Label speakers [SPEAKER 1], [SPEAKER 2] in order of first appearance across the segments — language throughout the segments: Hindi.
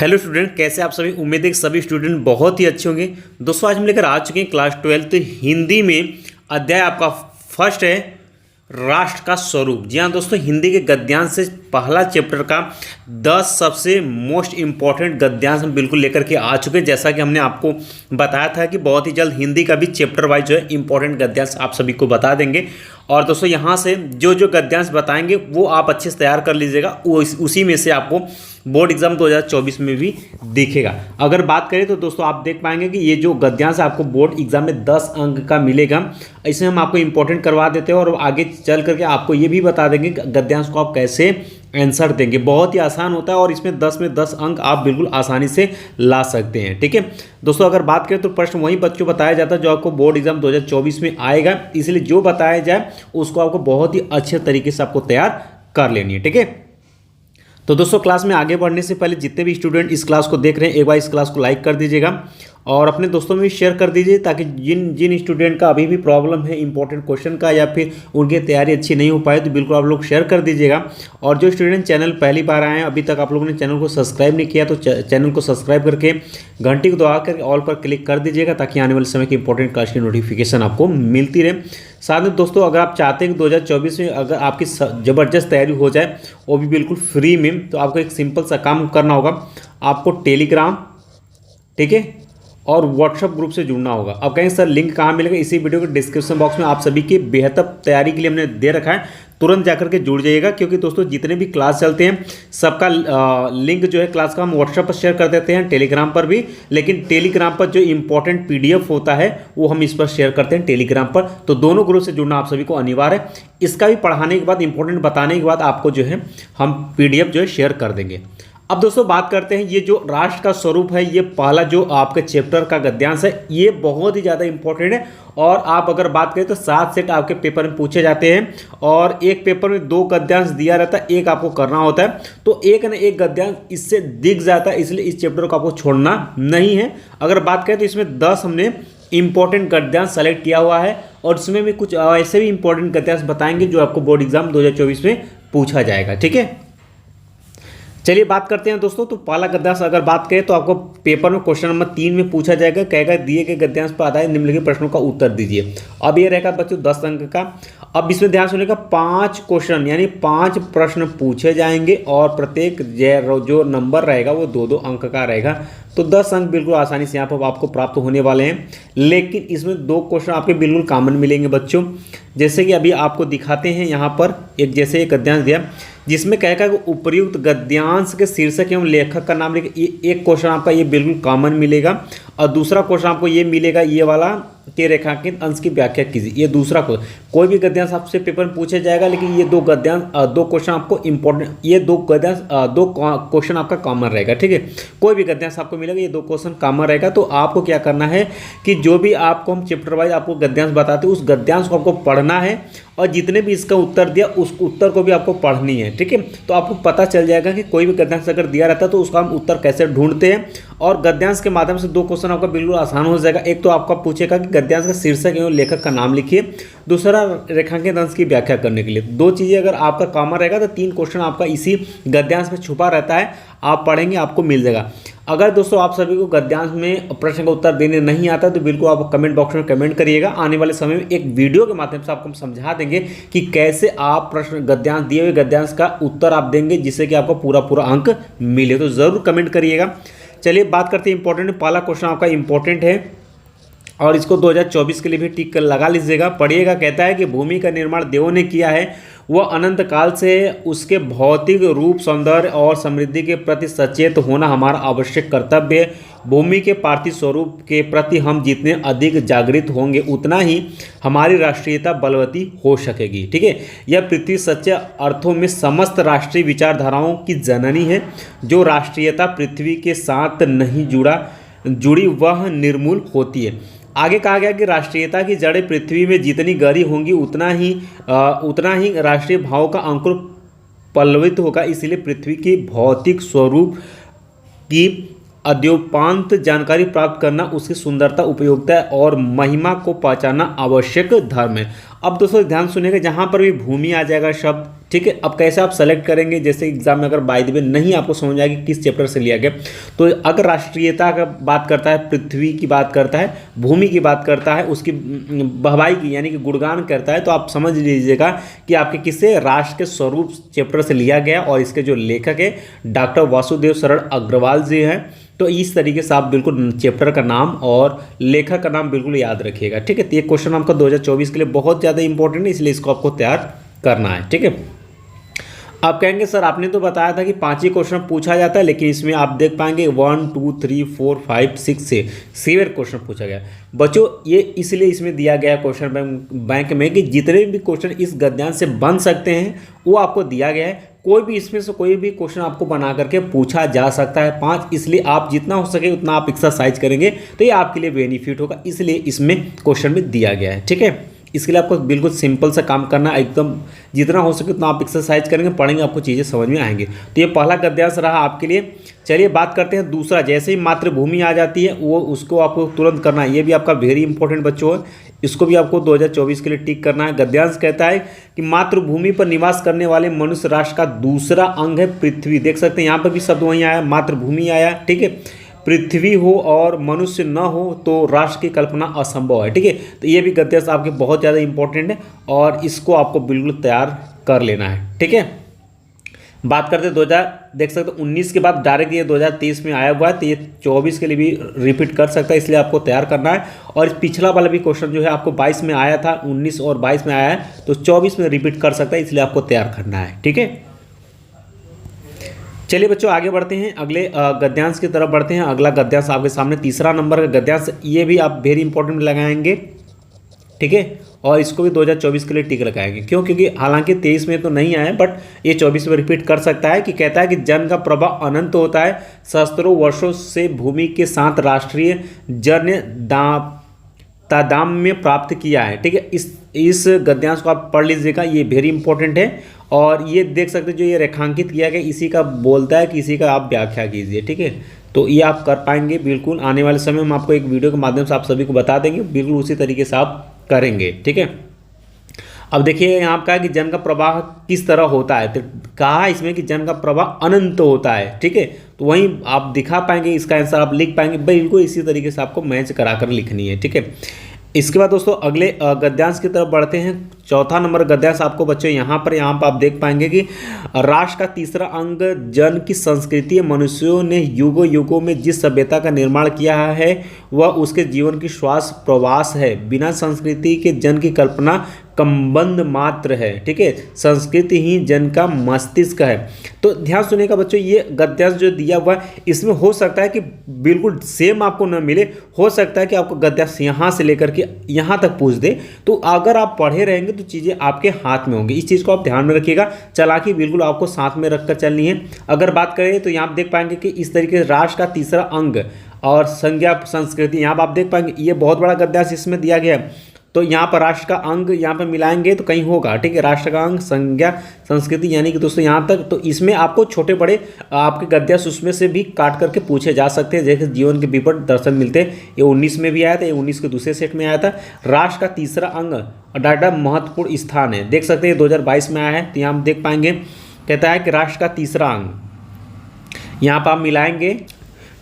[SPEAKER 1] हेलो स्टूडेंट, कैसे आप सभी। उम्मीद है कि सभी स्टूडेंट बहुत ही अच्छे होंगे। दोस्तों आज हम लेकर आ चुके हैं क्लास 12 हिंदी में अध्याय आपका फर्स्ट है राष्ट्र का स्वरूप। जी हाँ दोस्तों, हिंदी के गद्यांश से पहला चैप्टर का 10 सबसे मोस्ट इंपॉर्टेंट गद्यांश हम बिल्कुल लेकर के आ चुके हैं। जैसा कि हमने आपको बताया था कि बहुत ही जल्द हिंदी का भी चैप्टर वाइज जो है इंपॉर्टेंट गद्यांश आप सभी को बता देंगे। और दोस्तों यहाँ से जो जो गद्यांश बताएंगे वो आप अच्छे से तैयार कर लीजिएगा, वो उसी में से आपको बोर्ड एग्जाम 2024 में भी दिखेगा। अगर बात करें तो दोस्तों आप देख पाएंगे कि ये जो गद्यांश आपको बोर्ड एग्जाम में 10 अंक का मिलेगा। इसे हम आपको इंपॉर्टेंट करवा देते हैं और आगे चल करके आपको ये भी बता देंगे गद्यांश को आप कैसे आंसर देंगे। बहुत ही आसान होता है और इसमें 10 में 10 अंक आप बिल्कुल आसानी से ला सकते हैं। ठीक है दोस्तों, अगर बात करें तो प्रश्न वही बच्चों बताया जाता है जो आपको बोर्ड एग्जाम 2024 में आएगा, इसलिए जो बताया जाए उसको आपको बहुत ही अच्छे तरीके से आपको तैयार कर लेनी है। ठीक है, तो दोस्तों क्लास में आगे बढ़ने से पहले जितने भी स्टूडेंट इस क्लास को देख रहे हैं एक बार इस क्लास को लाइक कर दीजिएगा और अपने दोस्तों में भी शेयर कर दीजिए, ताकि जिन स्टूडेंट का अभी भी प्रॉब्लम है इंपॉर्टेंट क्वेश्चन का या फिर उनकी तैयारी अच्छी नहीं हो पाए तो बिल्कुल आप लोग शेयर कर दीजिएगा। और जो स्टूडेंट चैनल पहली बार आए हैं, अभी तक आप लोगों ने चैनल को सब्सक्राइब नहीं किया तो चैनल को सब्सक्राइब करके घंटी को दबा करके ऑल पर क्लिक कर दीजिएगा, ताकि आने वाले समय की इंपॉर्टेंट क्लास की नोटिफिकेशन आपको मिलती रहे। साथ में दोस्तों अगर आप चाहते हैं कि 2024 में अगर आपकी ज़बरदस्त तैयारी हो जाए वो भी बिल्कुल फ्री में, तो आपको एक सिंपल सा काम करना होगा। आपको टेलीग्राम, ठीक है, और व्हाट्सएप ग्रुप से जुड़ना होगा। अब कहेंगे सर लिंक कहाँ मिलेगा, इसी वीडियो के डिस्क्रिप्शन बॉक्स में आप सभी की बेहतर तैयारी के लिए हमने दे रखा है, तुरंत जाकर के जुड़ जाइएगा। क्योंकि दोस्तों जितने भी क्लास चलते हैं सबका लिंक जो है क्लास का हम व्हाट्सएप पर शेयर कर देते हैं, टेलीग्राम पर भी, लेकिन टेलीग्राम पर जो इंपॉर्टेंट पीडीएफ होता है वो हम इस पर शेयर करते हैं टेलीग्राम पर। तो दोनों ग्रुप से जुड़ना आप सभी को अनिवार्य है। इसका भी पढ़ाने के बाद इंपॉर्टेंट बताने के बाद आपको जो है हम पीडीएफ जो है शेयर कर देंगे। अब दोस्तों बात करते हैं, ये जो राष्ट्र का स्वरूप है, ये पहला जो आपके चैप्टर का गद्यांश है, ये बहुत ही ज़्यादा इंपॉर्टेंट है। और आप अगर बात करें तो 7 सेट आपके पेपर में पूछे जाते हैं और एक पेपर में 2 गद्यांश दिया रहता है, एक आपको करना होता है। तो एक न एक गद्यांश इससे दिख जाता है, इसलिए इस चैप्टर को आपको छोड़ना नहीं है। अगर बात करें तो इसमें 10 हमने इंपॉर्टेंट गद्यांश सेलेक्ट किया हुआ है और इसमें भी कुछ ऐसे भी इंपॉर्टेंट गद्यांश बताएंगे जो आपको बोर्ड एग्जाम 2024 में पूछा जाएगा। ठीक है, चलिए बात करते हैं दोस्तों। तो पहला गद्यांश अगर बात करें तो आपको पेपर में क्वेश्चन नंबर 3 में पूछा जाएगा, कहेगा दिए गए गद्यांश पर आधारित निम्नलिखित प्रश्नों का उत्तर दीजिए। अब ये रहेगा बच्चों 10 अंक का। अब इसमें ध्यान सुनिएगा, 5 क्वेश्चन यानी 5 प्रश्न पूछे जाएंगे और प्रत्येक जो नंबर रहेगा वो 2-2 अंक का रहेगा। तो 10 अंक बिल्कुल आसानी से यहाँ पर आपको प्राप्त होने वाले हैं। लेकिन इसमें 2 क्वेश्चन आपके बिल्कुल कॉमन मिलेंगे बच्चों, जैसे कि अभी आपको दिखाते हैं यहाँ पर। एक जैसे एक गद्यांश दिया जिसमें कहेगा कि उपर्युक्त गद्यांश के शीर्षक एवं लेखक का नाम लिखे। एक क्वेश्चन आपका ये बिल्कुल कॉमन मिलेगा और दूसरा क्वेश्चन आपको ये मिलेगा, ये वाला के रेखांकित अंश की व्याख्या कीजिए। ये दूसरा क्वेश्चन, कोई भी गद्यांश आपसे पेपर में पूछे जाएगा, लेकिन ये 2 क्वेश्चन आपको इंपॉर्टेंट, ये 2 क्वेश्चन आपका कॉमन रहेगा। ठीक है, कोई भी गद्यांश आपको मिलेगा, ये 2 क्वेश्चन कॉमन रहेगा। तो आपको क्या करना है कि जो भी आपको हम चैप्टर वाइज आपको गद्यांश बताते हैं उस गद्यांश को आपको पढ़ना है और जितने भी इसका उत्तर दिया उस उत्तर को भी आपको पढ़नी है। ठीक है, तो आपको पता चल जाएगा कि कोई भी गद्यांश अगर दिया रहता है तो उसका हम उत्तर कैसे ढूंढते हैं। और गद्यांश के माध्यम से 2 क्वेश्चन आपका बिल्कुल आसान हो जाएगा। एक तो आपका पूछेगा कि गद्यांश का शीर्षक एवं लेखक का नाम लिखिए, दूसरा रेखांकित अंश की व्याख्या करने के लिए। 2 चीज़ें अगर आपका कॉमन रहेगा तो 3 क्वेश्चन आपका इसी गद्यांश में छुपा रहता है, आप पढ़ेंगे आपको मिल जाएगा। अगर दोस्तों आप सभी को गद्यांश में प्रश्न का उत्तर देने नहीं आता तो बिल्कुल आप कमेंट बॉक्स में कमेंट करिएगा। आने वाले समय में एक वीडियो के माध्यम से आपको हम समझा देंगे कि कैसे आप प्रश्न गद्यांश दिए हुए गद्यांश का उत्तर आप देंगे जिससे कि आपको पूरा अंक मिले। तो ज़रूर कमेंट करिएगा। चलिए बात करते हैं इंपॉर्टेंट। पहला क्वेश्चन आपका इंपॉर्टेंट है और इसको 2024 के लिए भी टिक कर लगा लीजिएगा, पढ़िएगा। कहता है कि भूमि का निर्माण देवों ने किया है, वह अनंत काल से उसके भौतिक रूप, सौंदर्य और समृद्धि के प्रति सचेत होना हमारा आवश्यक कर्तव्य है। भूमि के पार्थिव स्वरूप के प्रति हम जितने अधिक जागृत होंगे उतना ही हमारी राष्ट्रीयता बलवती हो सकेगी। ठीक है, यह पृथ्वी सच्चे अर्थों में समस्त राष्ट्रीय विचारधाराओं की जननी है। जो राष्ट्रीयता पृथ्वी के साथ नहीं जुड़ी वह निर्मूल होती है। आगे कहा गया कि राष्ट्रीयता की जड़ें पृथ्वी में जितनी गहरी होंगी उतना ही राष्ट्रीय भाव का अंकुर पल्लवित होगा। इसलिए पृथ्वी के भौतिक स्वरूप की अद्योपांत जानकारी प्राप्त करना, उसकी सुंदरता, उपयोगिता और महिमा को पहचानना आवश्यक धर्म है। अब दोस्तों ध्यान सुनिएगा, जहाँ पर भी भूमि आ जाएगा शब्द, ठीक है। अब कैसे आप सेलेक्ट करेंगे, जैसे एग्जाम में अगर बाय द वे नहीं आपको समझ में आएगी किस चैप्टर से लिया गया, तो अगर राष्ट्रीयता का बात करता है, पृथ्वी की बात करता है, भूमि की बात करता है, उसकी बहवाई की यानी कि गुणगान करता है, तो आप समझ लीजिएगा कि आपके किससे राष्ट्र के स्वरूप चैप्टर से लिया गया और इसके जो लेखक है डॉक्टर वासुदेव शरण अग्रवाल जी हैं। तो इस तरीके से आप बिल्कुल चैप्टर का नाम और लेखक का नाम बिल्कुल याद रखिएगा, ठीक है। तो ये क्वेश्चन आपका 2024 के लिए बहुत ज़्यादा इंपॉर्टेंट है, इसलिए इसको आपको तैयार करना है, ठीक है। आप कहेंगे सर आपने तो बताया था कि 5 ही क्वेश्चन पूछा जाता है, लेकिन इसमें आप देख पाएंगे 1 2 3 4 5 6 से 7 क्वेश्चन पूछा गया। बच्चों ये इसलिए इसमें दिया गया क्वेश्चन बैंक में कि जितने भी क्वेश्चन इस गद्यांश से बन सकते हैं वो आपको दिया गया है। कोई भी इसमें से कोई भी क्वेश्चन आपको बना करके पूछा जा सकता है 5, इसलिए आप जितना हो सके उतना आप एक्सरसाइज करेंगे तो ये आपके लिए बेनिफिट होगा, इसलिए इसमें क्वेश्चन में दिया गया है, ठीक है। इसके लिए आपको बिल्कुल सिंपल सा काम करना है, एकदम जितना हो सके उतना आप एक्सरसाइज करेंगे, पढ़ेंगे, आपको चीज़ें समझ में आएंगे। तो ये पहला गद्यांश रहा आपके लिए। चलिए बात करते हैं दूसरा। जैसे ही मातृभूमि आ जाती है वो उसको आपको तुरंत करना है, ये भी आपका वेरी इंपॉर्टेंट बच्चों है, इसको भी आपको 2024 के लिए टिक करना है। गद्यांश कहता है कि मातृभूमि पर निवास करने वाले मनुष्य राष्ट्र का दूसरा अंग है पृथ्वी। देख सकते हैं यहाँ पर भी शब्द वहीं आया, मातृभूमि आया, ठीक है। पृथ्वी हो और मनुष्य न हो तो राष्ट्र की कल्पना असंभव है, ठीक है। तो ये भी गद्यांश आपके बहुत ज़्यादा इंपॉर्टेंट है और इसको आपको बिल्कुल तैयार कर लेना है, ठीक है। बात करते हैं 2000 देख सकते हो 19 के बाद डायरेक्ट ये 2023 में आया हुआ है, तो ये 24 के लिए भी रिपीट कर सकता है, इसलिए आपको तैयार करना है। और इस पिछला वाला भी क्वेश्चन जो है आपको 22 में आया था, 19 और 22 में आया है, तो 24 में रिपीट कर सकता है, इसलिए आपको तैयार करना है, ठीक है। चलिए बच्चों आगे बढ़ते हैं, अगले गद्यांश की तरफ बढ़ते हैं। अगला गद्यांश आपके सामने तीसरा नंबर का गद्यांश, ये भी आप वेरी इंपॉर्टेंट लगाएंगे, ठीक है। और इसको भी 2024 के लिए टिक लगाएंगे, क्यों? क्योंकि हालांकि 23 में तो नहीं आया, बट ये 24 में रिपीट कर सकता है। कि कहता है कि जन का प्रभाव अनंत होता है, सहस्त्रों वर्षों से भूमि के साथ राष्ट्रीय जन तादाम्य प्राप्त किया है, ठीक है। इस गद्यांश को आप पढ़ लीजिएगा, ये वेरी इंपॉर्टेंट है। और ये देख सकते हैं जो ये रेखांकित किया गया इसी का बोलता है कि इसी का आप व्याख्या कीजिए, ठीक है। तो ये आप कर पाएंगे बिल्कुल, आने वाले समय में आपको एक वीडियो के माध्यम से आप सभी को बता देंगे, बिल्कुल उसी तरीके से आप करेंगे, ठीक है। अब देखिए यहाँ कहा कि जन का प्रवाह किस तरह होता है, तो कहा इसमें कि जन का प्रवाह अनंत होता है, ठीक है। तो वहीं आप दिखा पाएंगे, इसका आंसर आप लिख पाएंगे, बिल्कुल इसी तरीके से आपको मैच कराकर लिखनी है, ठीक है। इसके बाद दोस्तों अगले गद्यांश की तरफ बढ़ते हैं। चौथा नंबर गद्यांश आपको बच्चों यहाँ पर आप देख पाएंगे कि राष्ट्र का तीसरा अंग जन की संस्कृति, मनुष्यों ने युगों युगों में जिस सभ्यता का निर्माण किया है वह उसके जीवन की श्वास प्रवास है। बिना संस्कृति के जन की कल्पना संबंध मात्र है, ठीक है। संस्कृति ही जन का मस्तिष्क है। तो ध्यान सुनिएगा बच्चों, ये गद्यांश जो दिया हुआ है इसमें हो सकता है कि बिल्कुल सेम आपको न मिले, हो सकता है कि आपको गद्यांश यहाँ से लेकर के यहाँ तक पूछ दे। तो अगर आप पढ़े रहेंगे तो चीज़ें आपके हाथ में होंगी, इस चीज़ को आप ध्यान में रखिएगा। चालाकी बिल्कुल आपको साथ में रखकर चलनी है। अगर बात करें तो यहाँ आप देख पाएंगे कि इस तरीके से राष्ट्र का तीसरा अंग और संज्ञा संस्कृति, यहाँ आप देख पाएंगे ये बहुत बड़ा गद्यांश इसमें दिया गया है। तो यहाँ पर राष्ट्र का अंग यहाँ पर मिलाएंगे तो कहीं होगा, ठीक है। राष्ट्र का अंग, संज्ञा, संस्कृति, यानी कि दोस्तों यहाँ तक। तो इसमें आपको छोटे बड़े आपके गद्यांश उसमें से भी काट करके पूछे जा सकते हैं, जैसे जीवन के विपट दर्शन मिलते हैं। ये 19 में भी आया था, ये 19 के दूसरे सेट में आया था। राष्ट्र का तीसरा अंग डाटा महत्वपूर्ण स्थान है, देख सकते हैं 2022 में आया है। तो यहाँ हम देख पाएंगे, कहता है कि राष्ट्र का तीसरा अंग यहाँ पर आप मिलाएंगे,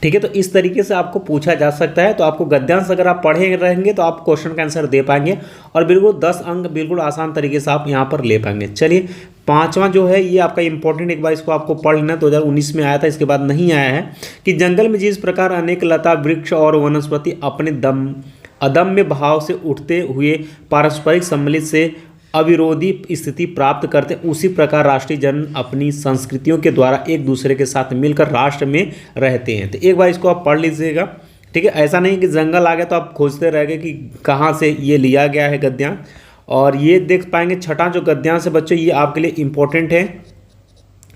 [SPEAKER 1] ठीक है। तो इस तरीके से आपको पूछा जा सकता है। तो आपको गद्यांश अगर आप पढ़े रहेंगे तो आप क्वेश्चन का आंसर दे पाएंगे और बिल्कुल 10 अंक बिल्कुल आसान तरीके से आप यहाँ पर ले पाएंगे। चलिए पांचवा जो है ये आपका इंपॉर्टेंट, एक बार इसको आपको पढ़ लेना, 2019 में आया था, इसके बाद नहीं आया है। कि जंगल में जिस प्रकार अनेक लता वृक्ष और वनस्पति अपने अदम्य भाव से उठते हुए पारस्परिक सम्मिलित से अविरोधी स्थिति प्राप्त करते, उसी प्रकार राष्ट्रीय जन अपनी संस्कृतियों के द्वारा एक दूसरे के साथ मिलकर राष्ट्र में रहते हैं। तो एक बार इसको आप पढ़ लीजिएगा, ठीक है। ऐसा नहीं कि जंगल आ गया तो आप खोजते रह गए कि कहाँ से ये लिया गया है गद्यांश। और ये देख पाएंगे छठा जो गद्यांश है बच्चों, ये आपके लिए इंपॉर्टेंट है,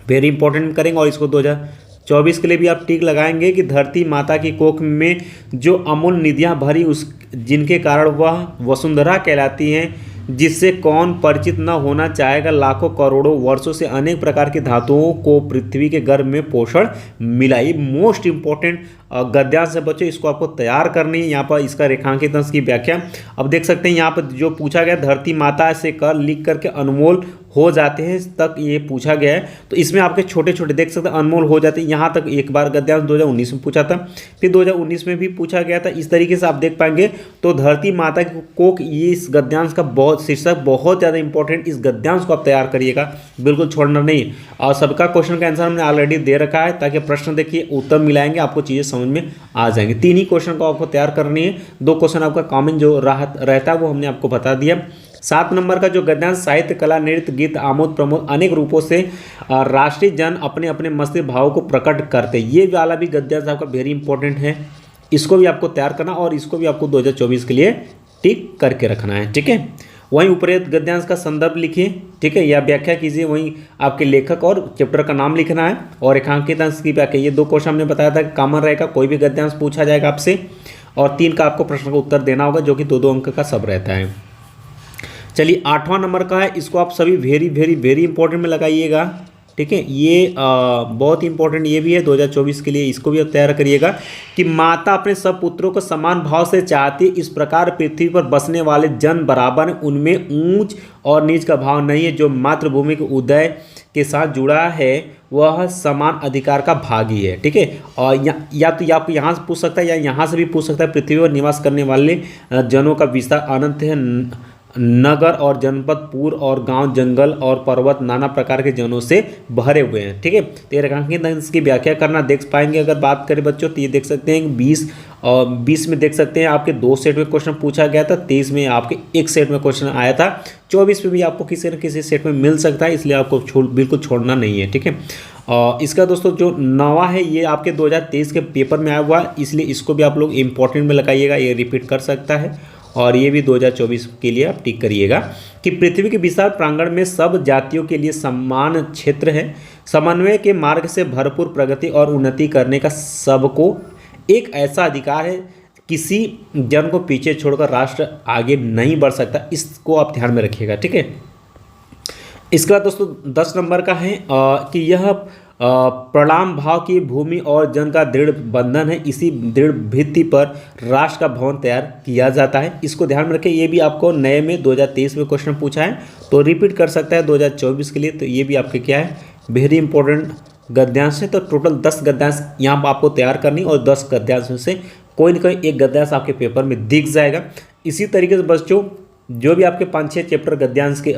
[SPEAKER 1] वेरी इंपॉर्टेंट करेंगे। और इसको 2024 के लिए भी आप टिक लगाएंगे कि धरती माता की कोख में जो अमूल्य निधियाँ भरी उस जिनके कारण वह वसुंधरा कहलाती हैं, जिससे कौन परिचित न होना चाहेगा। लाखों करोड़ों वर्षों से अनेक प्रकार की धातुओं को पृथ्वी के गर्भ में पोषण मिला। ये मोस्ट इंपॉर्टेंट गद्यांश है बच्चों, इसको आपको तैयार करनी है। यहाँ पर इसका रेखांकित अंश की व्याख्या अब देख सकते हैं। यहाँ पर जो पूछा गया, धरती माता से कर लिख करके अनमोल हो जाते हैं तक ये पूछा गया है। तो इसमें आपके छोटे छोटे देख सकते हैं अनमोल हो जाते हैं। यहाँ तक एक बार गद्यांश 2019 में पूछा था, फिर 2019 में भी पूछा गया था। इस तरीके से आप देख पाएंगे। तो धरती माता की कोख, ये इस गद्यांश का बहुत शीर्षक बहुत ज़्यादा इंपॉर्टेंट। इस गद्यांश को आप तैयार करिएगा, बिल्कुल छोड़ना नहीं। और सबका क्वेश्चन का आंसर हमने ऑलरेडी दे रखा है, ताकि प्रश्न देखिए उत्तर मिलाएंगे आपको चीज़ें समझ में आ जाएंगी। 3 ही क्वेश्चन को आपको तैयार करनी है, 2 क्वेश्चन आपका कॉमन जो रहता है वो हमने आपको बता दिया। 7 नंबर का जो गद्यांश साहित्य, कला, नृत्य, गीत, आमोद प्रमोद अनेक रूपों से राष्ट्रीय जन अपने अपने मस्तिष्क भाव को प्रकट करते, ये वाला भी गद्यांश आपका वेरी इंपॉर्टेंट है। इसको भी आपको तैयार करना और इसको भी आपको 2024 के लिए टिक करके रखना है, ठीक है। वहीं उपरोक्त गद्यांश का संदर्भ लिखिए, ठीक है, या व्याख्या कीजिए। वहीं आपके लेखक और चैप्टर का नाम लिखना है और रेखांकित अंश की व्याख्या। ये 2 क्वेश्चन हमने बताया था कॉमन रहेगा, कोई भी गद्यांश पूछा जाएगा आपसे, और 3 का आपको प्रश्न का उत्तर देना होगा, जो कि 2-2 अंक का सब रहता है। चलिए 8वां नंबर का है, इसको आप सभी वेरी वेरी वेरी इंपॉर्टेंट में लगाइएगा, ठीक है। ये बहुत इंपॉर्टेंट ये भी है 2024 के लिए, इसको भी आप तैयार करिएगा कि माता अपने सब पुत्रों को समान भाव से चाहती, इस प्रकार पृथ्वी पर बसने वाले जन बराबर हैं, उनमें ऊंच और नीच का भाव नहीं है। जो मातृभूमि के उदय के साथ जुड़ा है वह समान अधिकार का भागी है, ठीक है। और या तो आपको यहाँ से पूछ सकता है या यहाँ से भी पूछ सकता है। पृथ्वी पर निवास करने वाले जनों का विस्तार अनंत है। नगर और जनपद, पूर और गांव, जंगल और पर्वत नाना प्रकार के जनों से भरे हुए हैं, ठीक है। तो ये रेखांकित अंश की व्याख्या करना देख पाएंगे। अगर बात करें बच्चों तो ये देख सकते हैं 20 में देख सकते हैं आपके 2 सेट में क्वेश्चन पूछा गया था, 23 में आपके 1 सेट में क्वेश्चन आया था, 24 में भी आपको किसी न किसी सेट में मिल सकता है, इसलिए आपको बिल्कुल छोड़ना नहीं है, ठीक है। और इसका दोस्तों जो 9वां है ये आपके 2023 के पेपर में आया हुआ, इसलिए इसको भी आप लोग इंपॉर्टेंट में लगाइएगा, ये रिपीट कर सकता है। और ये भी 2024 के लिए आप टिक करिएगा कि पृथ्वी के विशाल प्रांगण में सब जातियों के लिए समान क्षेत्र है। समन्वय के मार्ग से भरपूर प्रगति और उन्नति करने का सबको एक ऐसा अधिकार है, किसी जन को पीछे छोड़कर राष्ट्र आगे नहीं बढ़ सकता। इसको आप ध्यान में रखिएगा, ठीक है। इसके बाद दोस्तों 10 नंबर का है कि यह प्रणाम भाव की भूमि और जन का दृढ़ बंधन है, इसी दृढ़ भित्ति पर राष्ट्र का भवन तैयार किया जाता है। इसको ध्यान में रखें, ये भी आपको नए में 2023 में क्वेश्चन पूछा है, तो रिपीट कर सकता है 2024 के लिए। तो ये भी आपके क्या है, वेरी इंपॉर्टेंट गद्यांश है। तो टोटल 10 गद्यांश यहाँ पर आपको तैयार करनी, और 10 गद्यांश में से कोई ना कोई एक गद्यांश आपके पेपर में दिख जाएगा। इसी तरीके से बच्चों जो भी आपके 5-6 चैप्टर गद्यांश के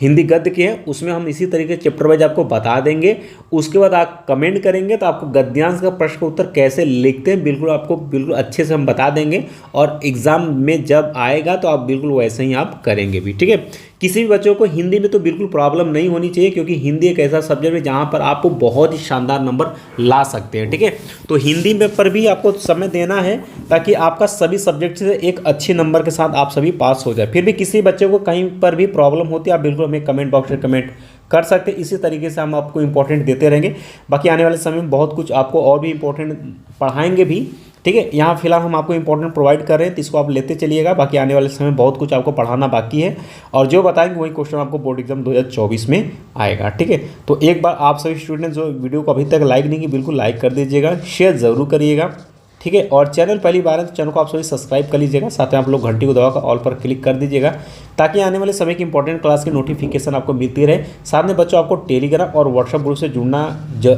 [SPEAKER 1] हिंदी गद्य के हैं, उसमें हम इसी तरीके चैप्टर वाइज आपको बता देंगे। उसके बाद आप कमेंट करेंगे तो आपको गद्यांश का प्रश्न का उत्तर कैसे लिखते हैं बिल्कुल आपको बिल्कुल अच्छे से हम बता देंगे, और एग्जाम में जब आएगा तो आप बिल्कुल वैसे ही आप करेंगे भी, ठीक है। किसी भी बच्चों को हिंदी में तो बिल्कुल प्रॉब्लम नहीं होनी चाहिए, क्योंकि हिंदी एक ऐसा सब्जेक्ट है जहाँ पर आपको बहुत ही शानदार नंबर ला सकते हैं, ठीक है। तो हिंदी में पर भी आपको समय देना है, ताकि आपका सभी सब्जेक्ट से एक अच्छे नंबर के साथ आप सभी पास हो जाए। फिर भी किसी बच्चे को कहीं पर भी प्रॉब्लम होती है, आप बिल्कुल हमें कमेंट बॉक्स में कमेंट कर सकते हैं। इसी तरीके से हम आपको इंपॉर्टेंट देते रहेंगे। बाकी आने वाले समय में बहुत कुछ आपको और भी इंपॉर्टेंट पढ़ाएंगे भी, ठीक है। यहाँ फिलहाल हम आपको इंपॉर्टेंट प्रोवाइड कर रहे हैं, तो इसको आप लेते चलिएगा। बाकी आने वाले समय बहुत कुछ आपको पढ़ाना बाकी है, और जो बताएंगे वही क्वेश्चन आपको बोर्ड एग्जाम 2024 में आएगा, ठीक है। तो एक बार आप सभी स्टूडेंट जो वीडियो को अभी तक लाइक नहीं की, बिल्कुल लाइक कर दीजिएगा, शेयर ज़रूर करिएगा, ठीक है। और चैनल पहली बार है तो चैनल को आप सभी सब्सक्राइब कर लीजिएगा, साथ में आप लोग घंटी को दबाकर ऑल पर क्लिक कर दीजिएगा, ताकि आने वाले समय की इंपॉर्टेंट क्लास की नोटिफिकेशन आपको मिलती रहे। साथ में बच्चों आपको टेलीग्राम और व्हाट्सएप ग्रुप से जुड़ना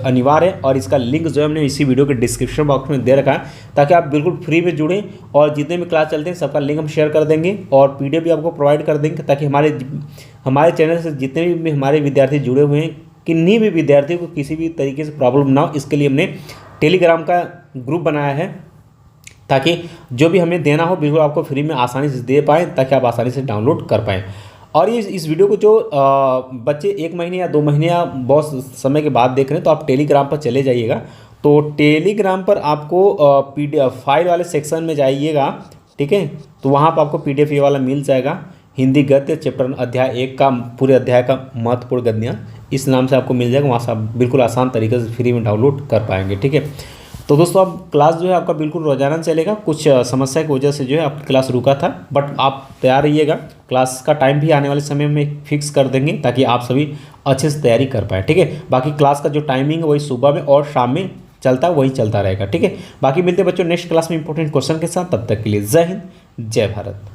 [SPEAKER 1] अनिवार्य है, और इसका लिंक जो है हमने इसी वीडियो के डिस्क्रिप्शन बॉक्स में दे रखा है, ताकि आप बिल्कुल फ्री में जुड़ें। और जितने भी क्लास चलते हैं सबका लिंक हम शेयर कर देंगे, और PDF भी आपको प्रोवाइड कर देंगे, ताकि हमारे चैनल से जितने भी हमारे विद्यार्थी जुड़े हुए हैं, किन्हीं भी विद्यार्थियों को किसी भी तरीके से प्रॉब्लम ना हो, इसके लिए हमने टेलीग्राम का ग्रुप बनाया है, ताकि जो भी हमें देना हो बिल्कुल आपको फ्री में आसानी से दे पाएँ, ताकि आप आसानी से डाउनलोड कर पाएँ। और ये इस वीडियो को जो बच्चे 1 महीने या 2 महीने या बहुत समय के बाद देख रहे हैं, तो आप टेलीग्राम पर चले जाइएगा। तो टेलीग्राम पर आपको PDF फाइल वाले सेक्शन में जाइएगा, ठीक है। तो वहाँ पर आपको PDF ये वाला मिल जाएगा, हिंदी गद्य चैप्टर अध्याय 1 का पूरे अध्याय का महत्वपूर्ण गद्य, इस नाम से आपको मिल जाएगा। वहाँ से आप बिल्कुल आसान तरीके से फ्री में डाउनलोड कर पाएंगे, ठीक है। तो दोस्तों अब क्लास जो है आपका बिल्कुल रोजाना चलेगा। कुछ समस्या की वजह से जो है आपकी क्लास रुका था, बट आप तैयार रहिएगा। क्लास का टाइम भी आने वाले समय में फिक्स कर देंगे, ताकि आप सभी अच्छे से तैयारी कर पाएँ, ठीक है। बाकी क्लास का जो टाइमिंग है वही सुबह में और शाम में चलता है, वही चलता रहेगा, ठीक है। बाकी मिलते बच्चों नेक्स्ट क्लास में इंपॉर्टेंट क्वेश्चन के साथ, तब तक के लिए जय हिंद जय भारत।